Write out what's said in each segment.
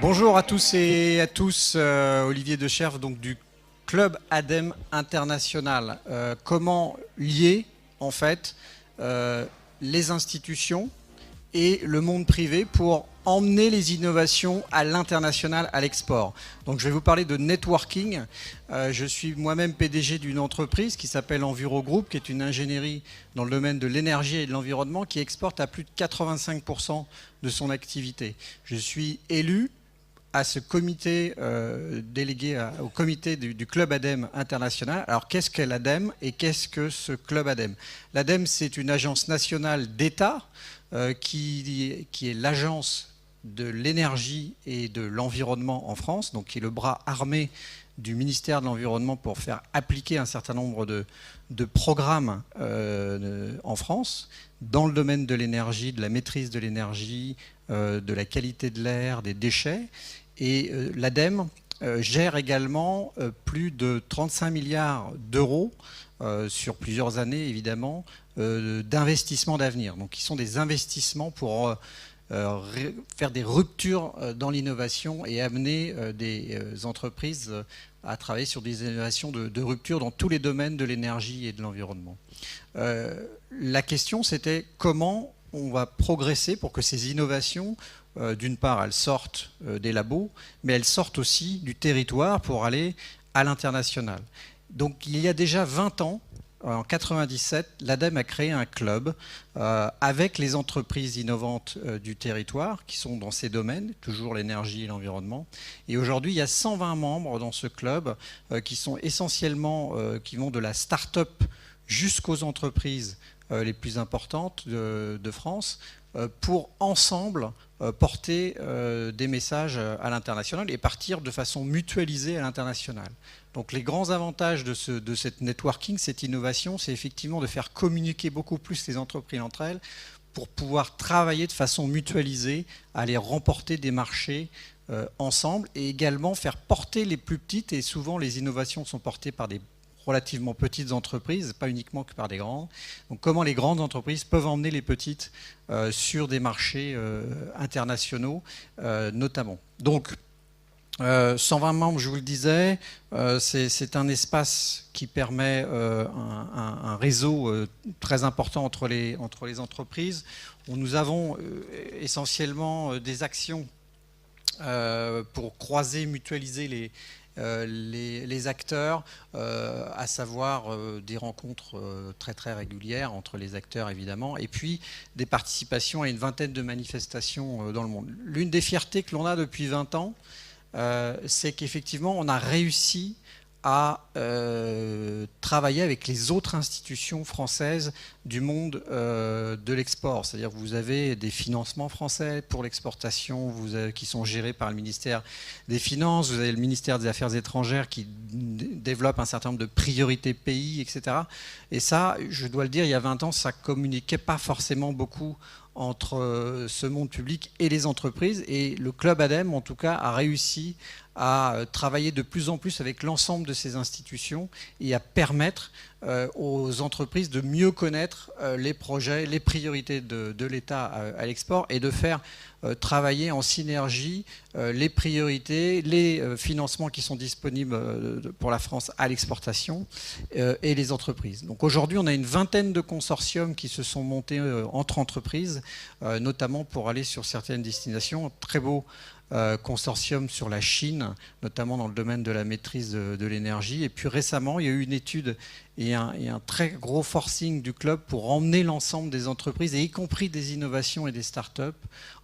Bonjour à tous et à tous, Olivier Decherve, donc du Club ADEME International. Comment lier en fait les institutions et le monde privé pour emmener les innovations à l'international, à l'export. Donc je vais vous parler de networking. Je suis moi-même PDG d'une entreprise qui s'appelle Enviro Group, qui est une ingénierie dans le domaine de l'énergie et de l'environnement, qui exporte à plus de 85% de son activité. Je suis élu à ce comité délégué au comité du Club ADEME International. Alors qu'est-ce qu'est l'ADEME et qu'est-ce que ce Club ADEME? L'ADEME, c'est une agence nationale d'État qui est l'agence de l'énergie et de l'environnement en France, donc qui est le bras armé du ministère de l'Environnement pour faire appliquer un certain nombre de programmes en France, dans le domaine de l'énergie, de la maîtrise de l'énergie, de la qualité de l'air, des déchets. Et l'ADEME gère également plus de 35 milliards d'euros sur plusieurs années, évidemment, d'investissements d'avenir. Donc, qui sont des investissements pour faire des ruptures dans l'innovation et amener des entreprises à travailler sur des innovations de rupture dans tous les domaines de l'énergie et de l'environnement. La question, c'était comment on va progresser pour que ces innovations, d'une part, elles sortent des labos, mais elles sortent aussi du territoire pour aller à l'international. Donc, il y a déjà 20 ans, en 1997, l'ADEME a créé un club avec les entreprises innovantes du territoire qui sont dans ces domaines, toujours l'énergie et l'environnement. Et aujourd'hui, il y a 120 membres dans ce club qui sont essentiellement, qui vont de la start-up jusqu'aux entreprises les plus importantes de France pour ensemble porter des messages à l'international et partir de façon mutualisée à l'international. Donc les grands avantages de cette networking, cette innovation, c'est effectivement de faire communiquer beaucoup plus les entreprises entre elles pour pouvoir travailler de façon mutualisée, aller remporter des marchés ensemble et également faire porter les plus petites, et souvent les innovations sont portées par des relativement petites entreprises, pas uniquement que par des grandes. Donc comment les grandes entreprises peuvent emmener les petites sur des marchés internationaux notamment. Donc 120 membres, je vous le disais, c'est un espace qui permet un réseau très important entre les entreprises. Nous avons essentiellement des actions pour croiser, mutualiser les acteurs, à savoir des rencontres très très régulières entre les acteurs évidemment, et puis des participations à une vingtaine de manifestations dans le monde. L'une des fiertés que l'on a depuis 20 ans, c'est qu'effectivement on a réussi à travailler avec les autres institutions françaises du monde de l'export. C'est-à-dire que vous avez des financements français pour l'exportation qui sont gérés par le ministère des Finances, vous avez le ministère des Affaires étrangères qui développe un certain nombre de priorités pays, etc. Et ça, je dois le dire, il y a 20 ans, ça ne communiquait pas forcément beaucoup entre ce monde public et les entreprises. Et le Club ADEME, en tout cas, a réussi à travailler de plus en plus avec l'ensemble de ces institutions et à permettre aux entreprises de mieux connaître les projets, les priorités de l'État à l'export et de faire travailler en synergie les priorités, les financements qui sont disponibles pour la France à l'exportation et les entreprises. Donc aujourd'hui, on a une vingtaine de consortiums qui se sont montés entre entreprises, notamment pour aller sur certaines destinations. Très beau consortium sur la Chine, notamment dans le domaine de la maîtrise de l'énergie. Et puis récemment, il y a eu une étude et un très gros forcing du club pour emmener l'ensemble des entreprises, et y compris des innovations et des startups,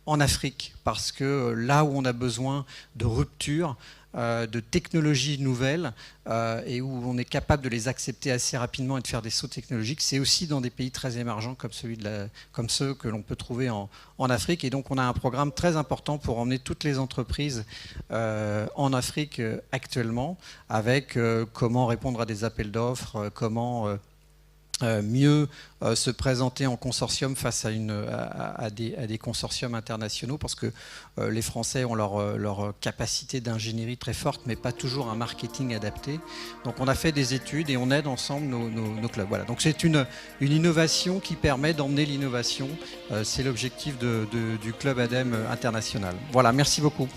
en Afrique. Parce que là où on a besoin de rupture, de technologies nouvelles et où on est capable de les accepter assez rapidement et de faire des sauts technologiques, c'est aussi dans des pays très émergents comme ceux que l'on peut trouver en Afrique. Et donc on a un programme très important pour emmener toutes les entreprises en Afrique actuellement, avec comment répondre à des appels d'offres, comment mieux se présenter en consortium face à des consortiums internationaux, parce que les Français ont leur capacité d'ingénierie très forte, mais pas toujours un marketing adapté. Donc on a fait des études et on aide ensemble nos clubs. Voilà. Donc c'est une innovation qui permet d'emmener l'innovation. C'est l'objectif du Club ADEME International. Voilà, merci beaucoup.